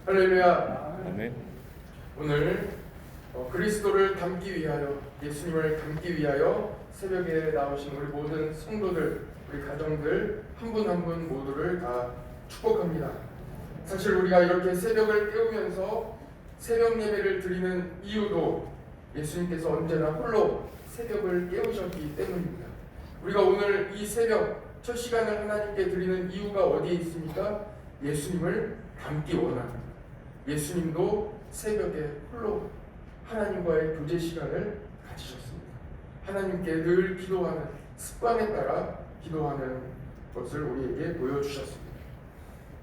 할렐루야. 아멘. 오늘 그리스도를 닮기 위하여, 예수님을 닮기 위하여 새벽에 나오신 우리 모든 성도들, 우리 가정들 한 분 한 분 모두를 다 축복합니다. 사실 우리가 이렇게 새벽을 깨우면서 새벽 예배를 드리는 이유도 예수님께서 언제나 홀로 새벽을 깨우셨기 때문입니다. 우리가 오늘 이 새벽 첫 시간을 하나님께 드리는 이유가 어디에 있습니까? 예수님을 닮기 원합니다. 예수님도 새벽에 홀로 하나님과의 교제 시간을 가지셨습니다. 하나님께 늘 기도하는 습관에 따라 기도하는 것을 우리에게 보여주셨습니다.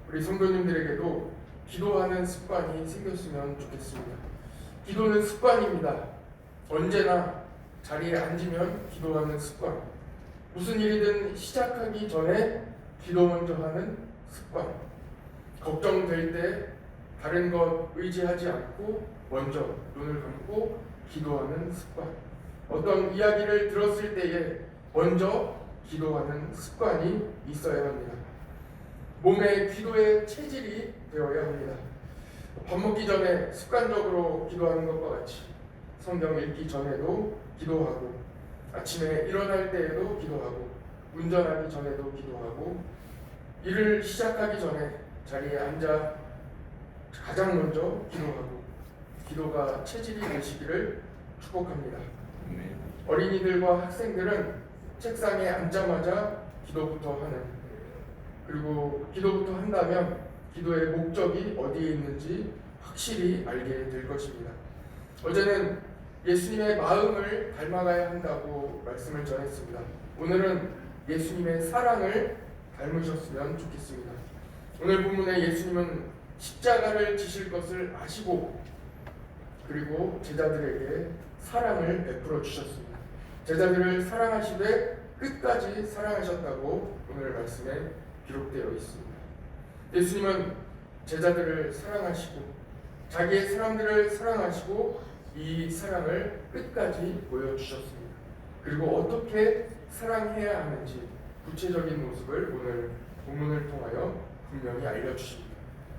우리 성도님들에게도 기도하는 습관이 생겼으면 좋겠습니다. 기도는 습관입니다. 언제나 자리에 앉으면 기도하는 습관, 무슨 일이든 시작하기 전에 기도 먼저 하는 습관, 걱정될 때 다른 것 의지하지 않고 먼저 눈을 감고 기도하는 습관, 어떤 이야기를 들었을 때에 먼저 기도하는 습관이 있어야 합니다. 몸에 기도의 체질이 되어야 합니다. 밥 먹기 전에 습관적으로 기도하는 것과 같이 성경 읽기 전에도 기도하고, 아침에 일어날 때에도 기도하고, 운전하기 전에도 기도하고, 일을 시작하기 전에 자리에 앉아 가장 먼저 기도하고, 기도가 체질이 되시기를 축복합니다. 아멘. 어린이들과 학생들은 책상에 앉자마자 기도부터 하는, 그리고 기도부터 한다면 기도의 목적이 어디에 있는지 확실히 알게 될 것입니다. 어제는 예수님의 마음을 닮아가야 한다고 말씀을 전했습니다. 오늘은 예수님의 사랑을 닮으셨으면 좋겠습니다. 오늘 본문에 예수님은 십자가를 지실 것을 아시고, 그리고 제자들에게 사랑을 베풀어 주셨습니다. 제자들을 사랑하시되 끝까지 사랑하셨다고 오늘 말씀에 기록되어 있습니다. 예수님은 제자들을 사랑하시고, 자기의 사람들을 사랑하시고, 이 사랑을 끝까지 보여주셨습니다. 그리고 어떻게 사랑해야 하는지 구체적인 모습을 오늘 본문을 통하여 분명히 알려주십니다.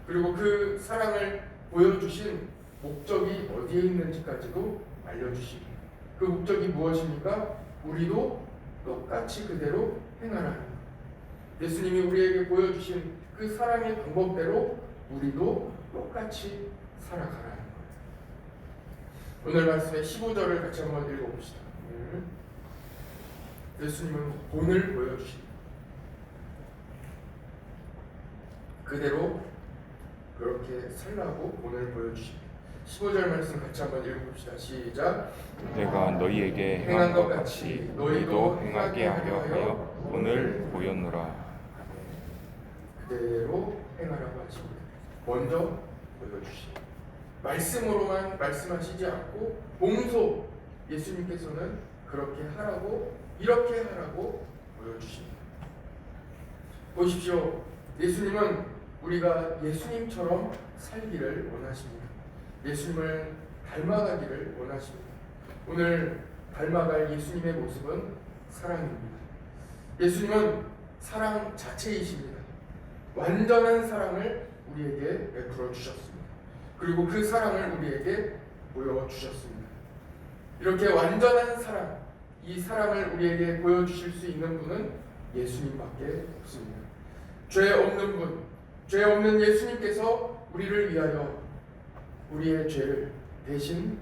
그리고 그 사랑을 보여주신 목적이 어디에 있는지까지도 알려주십니다. 그 목적이 무엇입니까? 우리도 똑같이 그대로 행하라는 것. 예수님이 우리에게 보여주신 그 사랑의 방법대로 우리도 똑같이 살아가라는 거예요. 오늘 말씀의 15절을 같이 한번 읽어봅시다. 예수님은 본을 보여주십니다. 그대로 그렇게 살라고 본을 보여주십니다. 15절 말씀 같이 한번 읽어봅시다. 시작. 내가 너희에게 행한 것 같이 너희도 행하게 하려 하여 본을 보였노라. 그대로 행하라고 하십니다. 먼저 보여주십니다. 말씀으로만 말씀하시지 않고 몸소 예수님께서는 그렇게 하라고, 이렇게 하라고 보여주십니다. 보십시오. 예수님은 우리가 예수님처럼 살기를 원하십니다. 예수님을 닮아가기를 원하십니다. 오늘 닮아갈 예수님의 모습은 사랑입니다. 예수님은 사랑 자체이십니다. 완전한 사랑을 우리에게 베풀어 주셨습니다. 그리고 그 사랑을 우리에게 보여주셨습니다. 이렇게 완전한 사랑, 이 사랑을 우리에게 보여주실 수 있는 분은 예수님밖에 없습니다. 죄 없는 분, 죄 없는 예수님께서 우리를 위하여 우리의 죄를 대신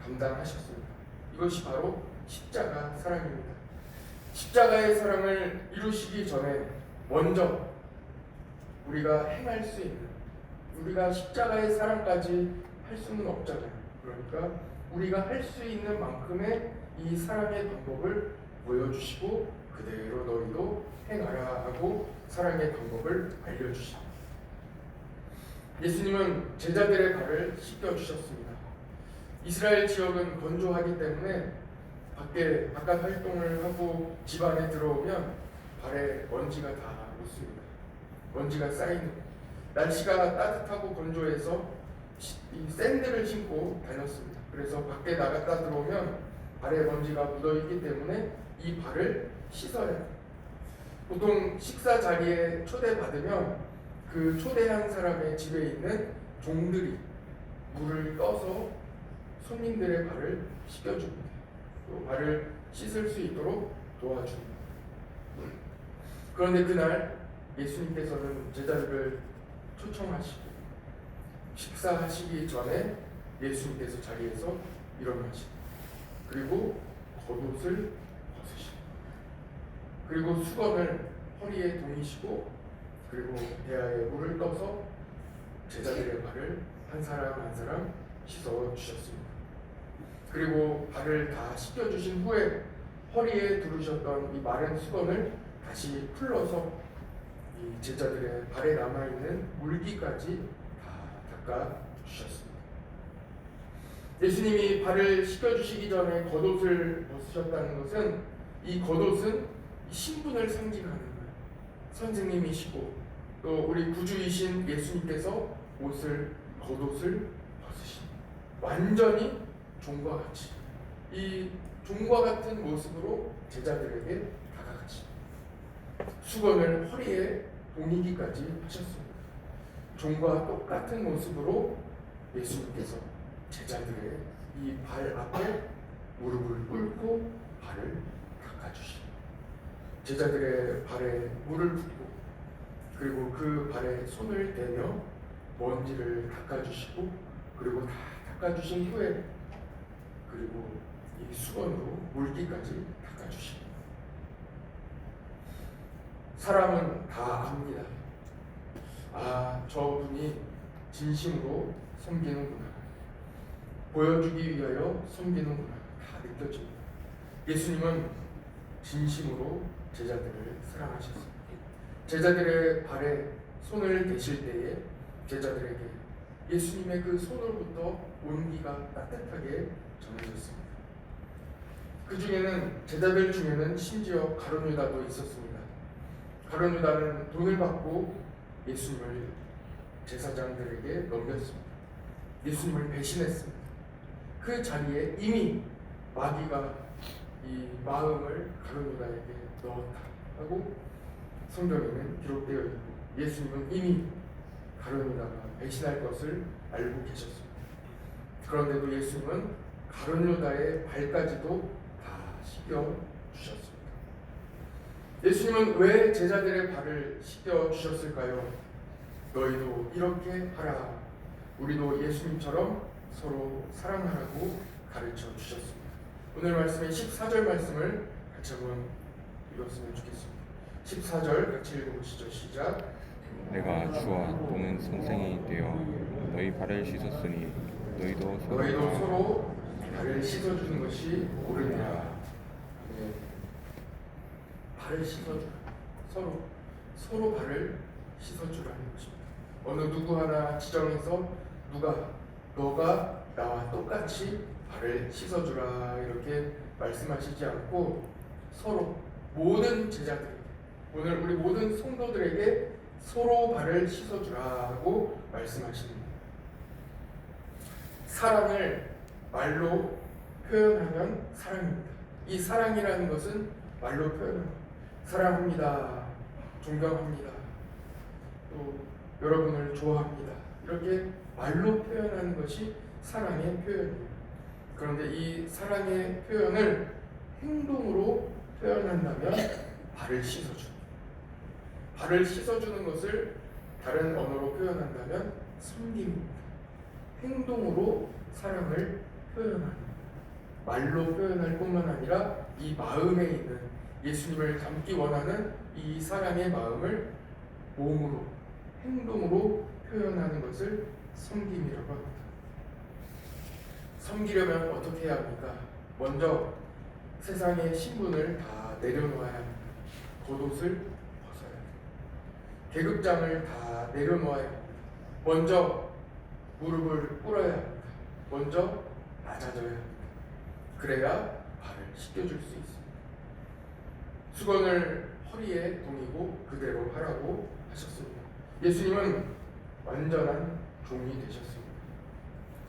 감당하셨습니다. 이것이 바로 십자가 사랑입니다. 십자가의 사랑을 이루시기 전에 먼저 우리가 행할 수 있는, 우리가 십자가의 사랑까지 할 수는 없잖아요. 그러니까 우리가 할 수 있는 만큼의 이 사랑의 방법을 보여주시고, 그대로 너희도 행하라 하고 사랑의 방법을 알려주십니다. 예수님은 제자들의 발을 씻겨주셨습니다. 이스라엘 지역은 건조하기 때문에 바깥 활동을 하고 집 안에 들어오면 발에 먼지가 다 묻습니다. 먼지가 쌓이는, 날씨가 따뜻하고 건조해서 이 샌들을 신고 다녔습니다. 그래서 밖에 나갔다 들어오면 발에 먼지가 묻어있기 때문에 이 발을 씻어야 해요. 보통 식사 자리에 초대받으면 그 초대한 사람의 집에 있는 종들이 물을 떠서 손님들의 발을 씻겨줍니다. 또 발을 씻을 수 있도록 도와줍니다. 그런데 그날 예수님께서는 제자들을 초청하시고 식사하시기 전에 예수님께서 자리에서 일어나시고 그리고 겉옷을 벗으시고 그리고 수건을 허리에 동이시고 그리고 대야에 물을 떠서 제자들의 발을 한 사람 한 사람 씻어 주셨습니다. 그리고 발을 다 씻겨 주신 후에 허리에 두르셨던 이 마른 수건을 다시 풀러서 이 제자들의 발에 남아 있는 물기까지 다 닦아 주셨습니다. 예수님이 발을 씻겨 주시기 전에 겉옷을 벗으셨다는 것은 이 겉옷은 신분을 상징하는 거예요. 선생님이시고 또 우리 구주이신 예수님께서 겉옷을 벗으신 완전히 종과 같이 이 종과 같은 모습으로 제자들에게 다가가시 수건을 허리에 동이기까지 하셨습니다. 종과 똑같은 모습으로 예수님께서 제자들의 이 발 앞에 무릎을 꿇고 발을 닦아주시고 제자들의 발에 물을 붓고 그리고 그 발에 손을 대며 먼지를 닦아주시고 그리고 다 닦아주신 후에 그리고 이 수건으로 물기까지 닦아주시고 사람은 다 압니다. 아, 저분이 진심으로 섬기는구나. 보여주기 위하여 섬기는구나. 다 느껴집니다. 예수님은 진심으로 제자들을 사랑하셨습니다. 제자들의 발에 손을 대실 때에 제자들에게 예수님의 그 손으로부터 온기가 따뜻하게 전해졌습니다. 그 중에는 제자들 중에는 심지어 가룟 유다도 있었습니다. 가룟 유다는 돈을 받고 예수님을 제사장들에게 넘겼습니다. 예수님을 배신했습니다. 그 자리에 이미 마귀가 이 마음을 가룟 유다에게 넣었다고 성경에는 기록되어 있고 예수님은 이미 가룟 유다가 배신할 것을 알고 계셨습니다. 그런데도 예수님은 가룟 유다의 발까지도 다 씻겨 주셨습니다. 예수님은 왜 제자들의 발을 씻겨 주셨을까요? 너희도 이렇게 하라. 우리도 예수님처럼 서로 사랑하라고 가르쳐 주셨습니다. 오늘 말씀의 14절 말씀을 같이 한번 읽었으면 좋겠습니다. 14절 같이 읽어보시죠. 시작. 내가 주와 또는 선생이 되어 너희 발을 씻었으니 너희도 서로 발을 씻어주는 것이 옳으니라. 네. 발을 씻어주라. 서로 발을 씻어주라는 것입니다. 어느 누구 하나 지정해서 너가 나와 똑같이 발을 씻어주라 이렇게 말씀하시지 않고 서로 모든 제자들에게 오늘 우리 모든 성도들에게 서로 발을 씻어주라고 말씀하십니다. 사랑을 말로 표현하면 사랑입니다. 이 사랑이라는 것은 말로 표현합니다. 사랑합니다. 존경합니다. 또 여러분을 좋아합니다. 이렇게 말로 표현하는 것이 사랑의 표현입니다. 그런데 이 사랑의 표현을 행동으로 표현한다면 발을 씻어줍니다. 발을 씻어주는 것을 다른 언어로 표현한다면 섬김입니다. 행동으로 사랑을 표현합니다. 말로 표현할 뿐만 아니라 이 마음에 있는 예수님을 닮기 원하는 이 사랑의 마음을 몸으로, 행동으로 표현하는 것을 섬김이라고 합니다. 섬기려면 어떻게 해야 합니까? 먼저 세상의 신분을 다 내려놓아야 합니다. 겉옷을 벗어야 합니다. 계급장을 다 내려놓아야 합니다. 먼저 무릎을 꿇어야 합니다. 먼저 낮아져야 합니다. 그래야 발을 씻겨줄 수 있습니다. 수건을 허리에 동이고 그대로 하라고 하셨습니다. 예수님은 완전한 종이 되셨습니다.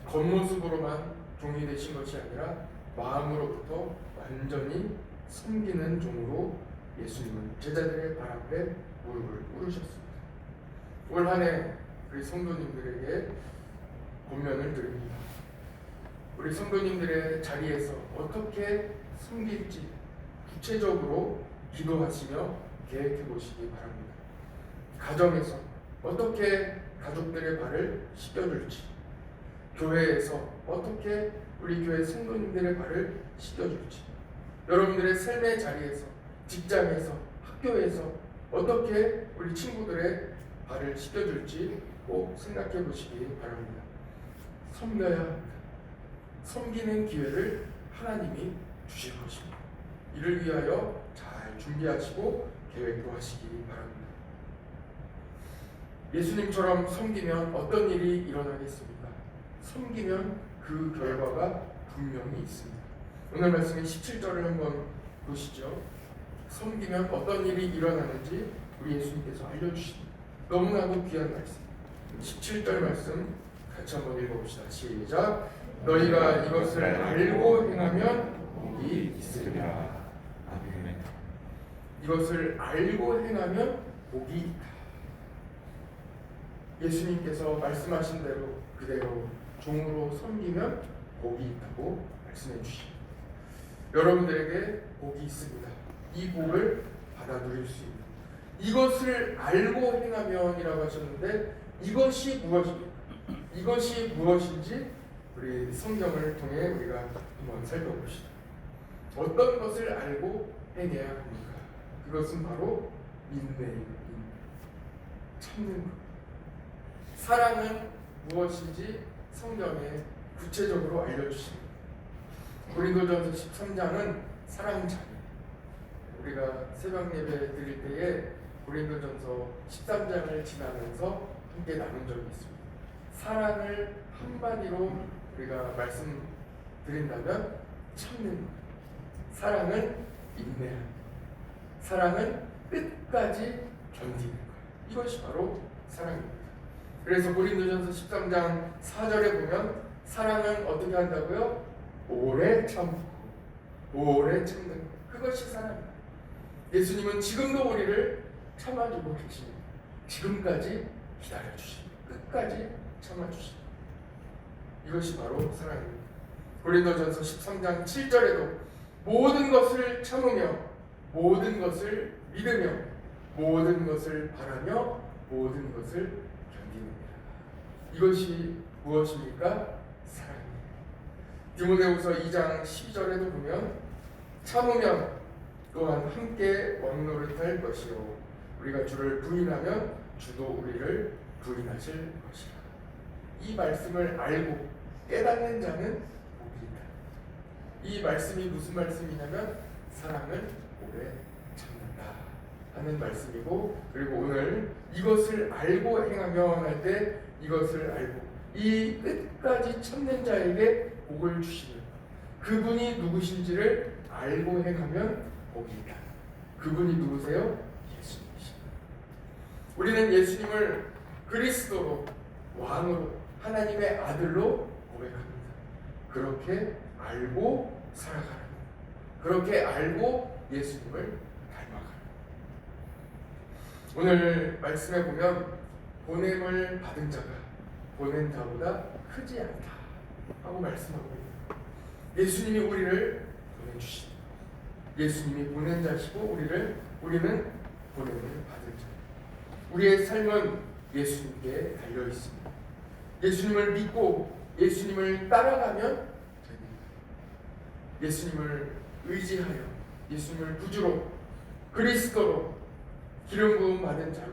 겉모습으로만 종이 되신 것이 아니라 마음으로부터 완전히 섬기는 종으로 예수님은 제자들의 발 앞에 무릎을 꿇으셨습니다. 올 한 해 우리 성도님들에게 권면을 드립니다. 우리 성도님들의 자리에서 어떻게 섬길지 구체적으로 기도하시며 계획해 보시기 바랍니다. 가정에서 어떻게 가족들의 발을 씻겨줄지, 교회에서 어떻게 우리 교회 성도님들의 발을 씻겨줄지, 여러분들의 삶의 자리에서, 직장에서, 학교에서 어떻게 우리 친구들의 발을 씻겨줄지 꼭 생각해 보시기 바랍니다. 섬겨야 합니다. 섬기는 기회를 하나님이 주실 것입니다. 이를 위하여 잘 준비하시고 계획도 하시기 바랍니다. 예수님처럼 섬기면 어떤 일이 일어나겠습니까? 섬기면 그 결과가 분명히 있습니다. 오늘 말씀의 17절을 한번 보시죠. 섬기면 어떤 일이 일어나는지 우리 예수님께서 알려주십니다. 너무나도 귀한 말씀. 17절 말씀 같이 한번 읽어봅시다. 시작. 너희가 이것을 알고 행하면 복이 있으리라. 아멘. 이것을 알고 행하면 복이 있다. 예수님께서 말씀하신 대로 그대로 종으로 섬기면 복이 있다고 말씀해 주십니다. 여러분들에게 복이 있습니다. 이 복을 받아 누릴 수 있는, 이것을 알고 행하면이라고 하셨는데 이것이 무엇입니까? 이것이 무엇인지 우리 성경을 통해 우리가 한번 살펴봅시다. 어떤 것을 알고 행해야 합니까? 그것은 바로 인내입니다. 참는 것. 사랑은 무엇인지 성경에 구체적으로 알려주십니다. 고린도전서 13장은 사랑 자매. 우리가 새벽 예배 드릴 때에 고린도전서 13장을 지나면서 함께 나눈 적이 있습니다. 사랑을 한마디로 우리가 말씀드린다면 참는 것. 사랑은 인내하는 것. 사랑은 끝까지 견디는 것. 이것이 바로 사랑입니다. 그래서 고린도전서 13장 4절에 보면 사랑은 어떻게 한다고요? 오래 참고 오래 참는 것. 그것이 사랑입니다. 예수님은 지금도 우리를 참아주고 계십니다. 지금까지 기다려주십니다. 끝까지 참아주십니다. 이것이 바로 사랑입니다. 고린도전서 13장 7절에도 모든 것을 참으며 모든 것을 믿으며 모든 것을 바라며 모든 것을 견디느니라. 이것이 무엇입니까? 사랑입니다. 디모데후서 2장 12절에도 보면 참으면 또한 함께 왕노릇할 것이요 우리가 주를 부인하면 주도 우리를 부인하실 것이라. 이 말씀을 알고 깨닫는 자는 복이 있다. 이 말씀이 무슨 말씀이냐면 사랑을 오래 참는다 하는 말씀이고, 그리고 오늘 이것을 알고 행하면 할 때 이것을 알고 이 끝까지 참는 자에게 복을 주시는 그분이 누구신지를 알고 행하면 복이 있다. 그분이 누구세요? 예수님이십니다. 우리는 예수님을 그리스도로, 왕으로, 하나님의 아들로 고백합니다. 그렇게 알고 살아가는, 그렇게 알고 예수님을 닮아가는. 오늘 말씀에 보면 보냄을 받은 자가 보낸 자보다 크지 않다 하고 말씀하고 있습니다. 예수님이 우리를 보내주십니다. 예수님이 보낸 자시고 우리는 보냄을 받은 자. 우리의 삶은 예수님께 달려 있습니다. 예수님을 믿고 예수님을 따라가면 됩니다. 예수님을 의지하여 예수님을 구주로 그리스도로 기름 부음 받은 자로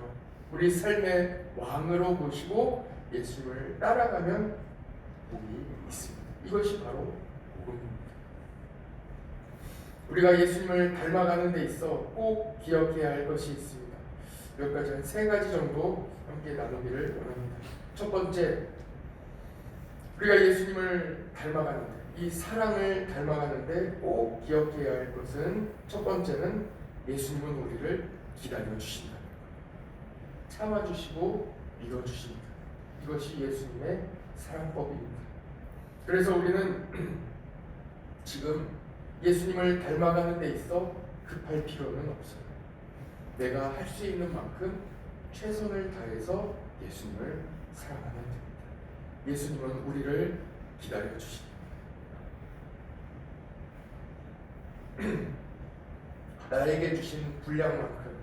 우리 삶의 왕으로 모시고 예수님을 따라가면 복이 있습니다. 이것이 바로 복음입니다. 우리가 예수님을 닮아가는 데 있어 꼭 기억해야 할 것이 있습니다. 몇 가지, 한 3가지 정도 함께 나누기를 원합니다. 첫 번째, 우리가 예수님을 닮아가는데, 이 사랑을 닮아가는데 꼭 기억해야 할 것은, 첫 번째는 예수님은 우리를 기다려 주신다. 참아주시고 믿어주십니다. 이것이 예수님의 사랑법입니다. 그래서 우리는 지금 예수님을 닮아가는 데 있어 급할 필요는 없어요. 내가 할 수 있는 만큼 최선을 다해서 예수님을 사랑하면 됩니다. 예수님은 우리를 기다려 주십니다. 나에게 주신 분량만큼,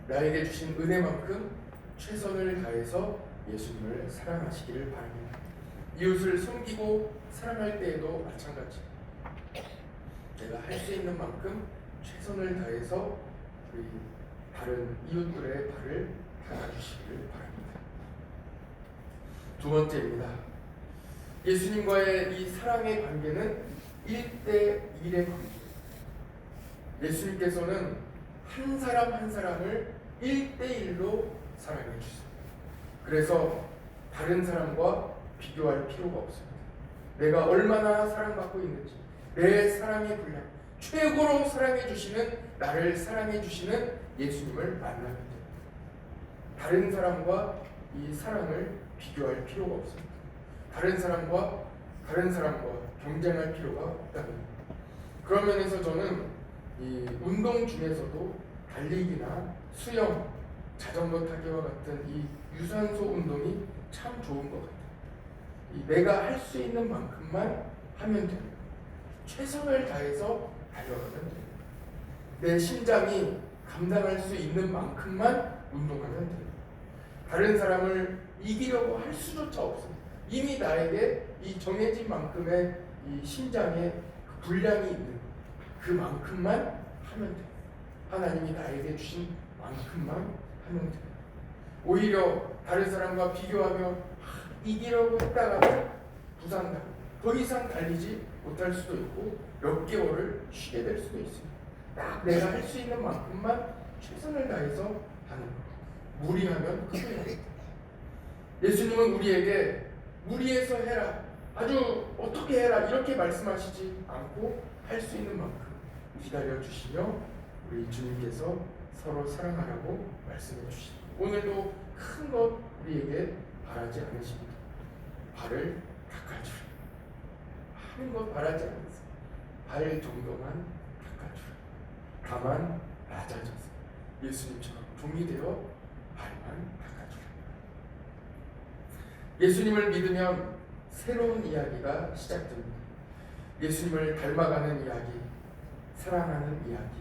나에게 주신 은혜만큼 최선을 다해서 예수님을 사랑하시기를 바랍니다. 이웃을 섬기고 사랑할 때에도 마찬가지. 내가 할 수 있는 만큼 최선을 다해서 우리 다른 이웃들의 발을 닦아주시기를 바랍니다. 두 번째입니다. 예수님과의 이 사랑의 관계는 1대1의 관계입니다. 예수님께서는 한 사람 한 사람을 1대1로 사랑해 주십니다. 그래서 다른 사람과 비교할 필요가 없습니다. 내가 얼마나 사랑받고 있는지, 내 사랑의 분량, 최고로 사랑해 주시는, 나를 사랑해 주시는 예수님을 만나면 됩니다. 다른 사람과 이 사랑을 비교할 필요가 없습니다. 다른 사람과 경쟁할 필요가 없다는 겁니다. 그런 면에서 저는 이 운동 중에서도 달리기나 수영, 자전거 타기와 같은 이 유산소 운동이 참 좋은 것 같아요. 내가 할 수 있는 만큼만 하면 됩니다. 최선을 다해서 달려가면 됩니다. 내 심장이 감당할 수 있는 만큼만 운동하면 됩니다. 다른 사람을 이기려고 할 수조차 없습니다. 이미 나에게 이 정해진 만큼의 이 심장의 분량이 있는 그만큼만 하면 돼요. 하나님이 나에게 주신 만큼만 하면 돼요. 오히려 다른 사람과 비교하며 이기려고 했다가 부상당하고 더 이상 달리지 못할 수도 있고 몇 개월을 쉬게 될 수도 있습니다. 딱 내가 할 수 있는 만큼만 최선을 다해서 하는 것. 무리하면 큰일 납니다. 예수님은 우리에게 무리해서 해라, 아주 어떻게 해라 이렇게 말씀하시지 않고 할 수 있는 만큼 기다려 주시며 우리 주님께서 서로 사랑하라고 말씀해 주십니다. 오늘도 큰 것 우리에게 바라지 않으십니다. 발을 닦아주라. 하는 것 바라지 않으세요. 발 정도만 닦아주라. 다만 낮아져서 예수님처럼 종이 되어 발만 닦아주라. 예수님을 믿으면 새로운 이야기가 시작됩니다. 예수님을 닮아가는 이야기, 사랑하는 이야기,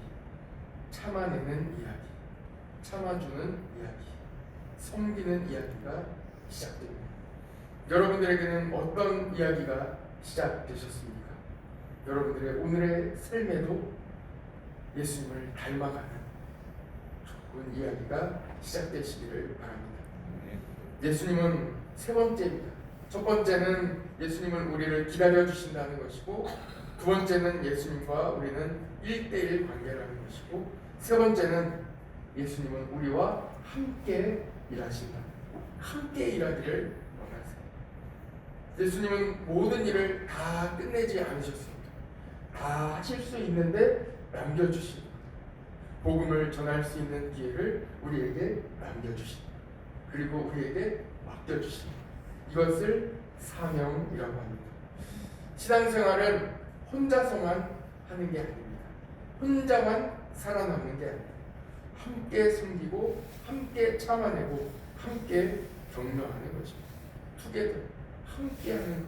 참아내는 이야기, 참아주는 이야기, 섬기는 이야기가 시작됩니다. 여러분들에게는 어떤 이야기가 시작되셨습니까? 여러분들의 오늘의 삶에도 예수님을 닮아가는 좋은 이야기가 시작되시기를 바랍니다. 예수님은 세 번째입니다. 첫 번째는 예수님은 우리를 기다려주신다는 것이고, 두 번째는 예수님과 우리는 1대1 관계라는 것이고, 세 번째는 예수님은 우리와 함께 일하신다. 함께 일하기를 원하세요. 예수님은 모든 일을 다 끝내지 않으셨습니다. 다 하실 수 있는데 남겨주십니다. 복음을 전할 수 있는 기회를 우리에게 남겨주십니다. 그리고 우리에게 맡겨주십니다. 이것을 사명이라고 합니다. 신앙생활은 혼자서만 하는 게 아닙니다. 혼자만 살아남는 게 아닙니다. 함께 섬기고 함께 참아내고 함께 격려하는 것입니다. 투게더, 함께 하는 것.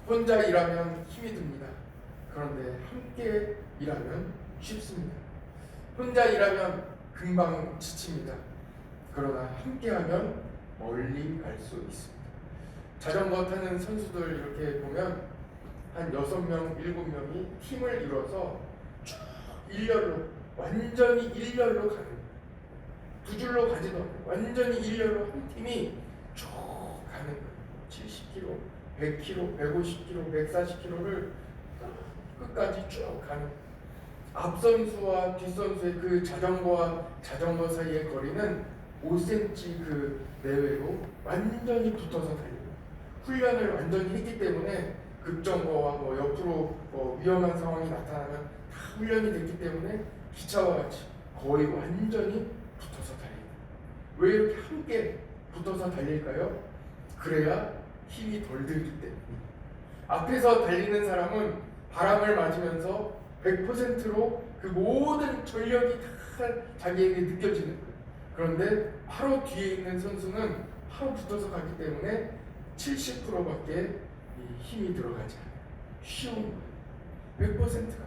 혼자 일하면 힘이 듭니다. 그런데 함께 일하면 쉽습니다. 혼자 일하면 금방 지칩니다. 그러나 함께 하면 멀리 갈 수 있습니다. 자전거 타는 선수들 이렇게 보면 한 6명, 7명이 팀을 이뤄서 쭉 일렬로, 완전히 일렬로 가는 거예요. 두 줄로 가지도 않고 완전히 일렬로 한 팀이 쭉 가는 거예요. 70km, 100km, 150km, 140km를 끝까지 쭉 가는 거예요. 앞선수와 뒷선수의 그 자전거와 자전거 사이의 거리는 5cm 그 내외로 완전히 붙어서 달려요. 훈련을 완전히 했기 때문에 급정거와 뭐 옆으로 위험한 상황이 나타나면 다 훈련이 됐기 때문에 기차와 같이 거의 완전히 붙어서 달립니다. 왜 이렇게 함께 붙어서 달릴까요? 그래야 힘이 덜 들기 때문입니다. 앞에서 달리는 사람은 바람을 맞으면서 100%로 그 모든 전력이 다 자기에게 느껴지는 거예요. 그런데 바로 뒤에 있는 선수는 바로 붙어서 가기 때문에 70%밖에 힘이 들어가지 않아요. 쉬운 거예요. 몇 퍼센트가.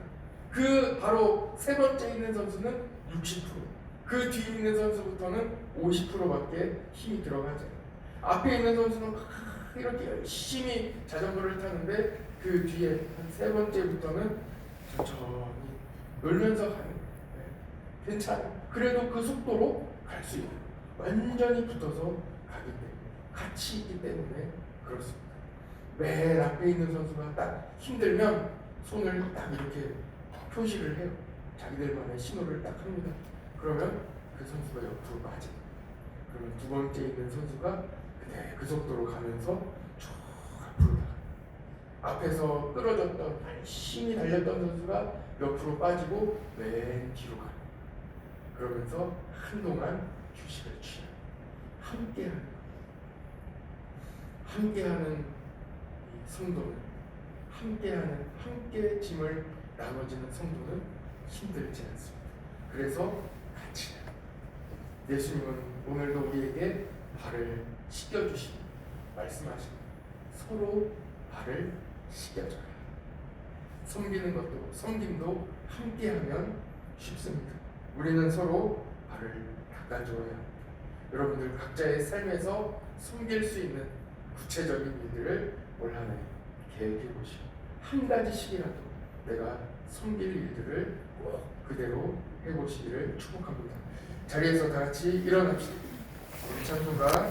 그 바로 세 번째 있는 선수는 60%. 그 뒤에 있는 선수부터는 50%밖에 힘이 들어가지 않아요. 앞에 있는 선수는 막 이렇게 열심히 자전거를 타는데 그 뒤에 한 세 번째부터는 천천히 놀면서 가는 거예요. 네. 괜찮아요. 그래도 그 속도로 갈 수 있는 거예요. 완전히 붙어서 가기 때문에 같이 있기 때문에 그렇습니다. 맨 앞에 있는 선수가 딱 힘들면 손을 딱 이렇게 표시를 해요. 자기들만의 신호를 딱 합니다. 그러면 그 선수가 옆으로 빠집니다. 그러면 두 번째 있는 선수가 그 속도로 가면서 쭉 앞으로 나가요. 앞에서 끌어졌던 열심히 달렸던 선수가 옆으로 빠지고 맨 뒤로 가요. 그러면서 한동안 휴식을 취해요. 함께하는 이 성도는 함께 짐을 나눠지는 성도는 힘들지 않습니다. 그래서 같이 가요. 예수님은 오늘도 우리에게 발을 씻겨주시고 말씀하십니다. 서로 발을 씻겨줘라. 섬김도 함께하면 쉽습니다. 우리는 서로 발을 닦아줘야 합니다. 여러분들 각자의 삶에서 섬길 수 있는 구체적인 일들을 올 한 해 계획해 보시고 한 가지씩이라도 내가 섬길 일들을 꼭 그대로 해보시기를 축복합니다. 자리에서 다 같이 일어납시다. 우리 찬송가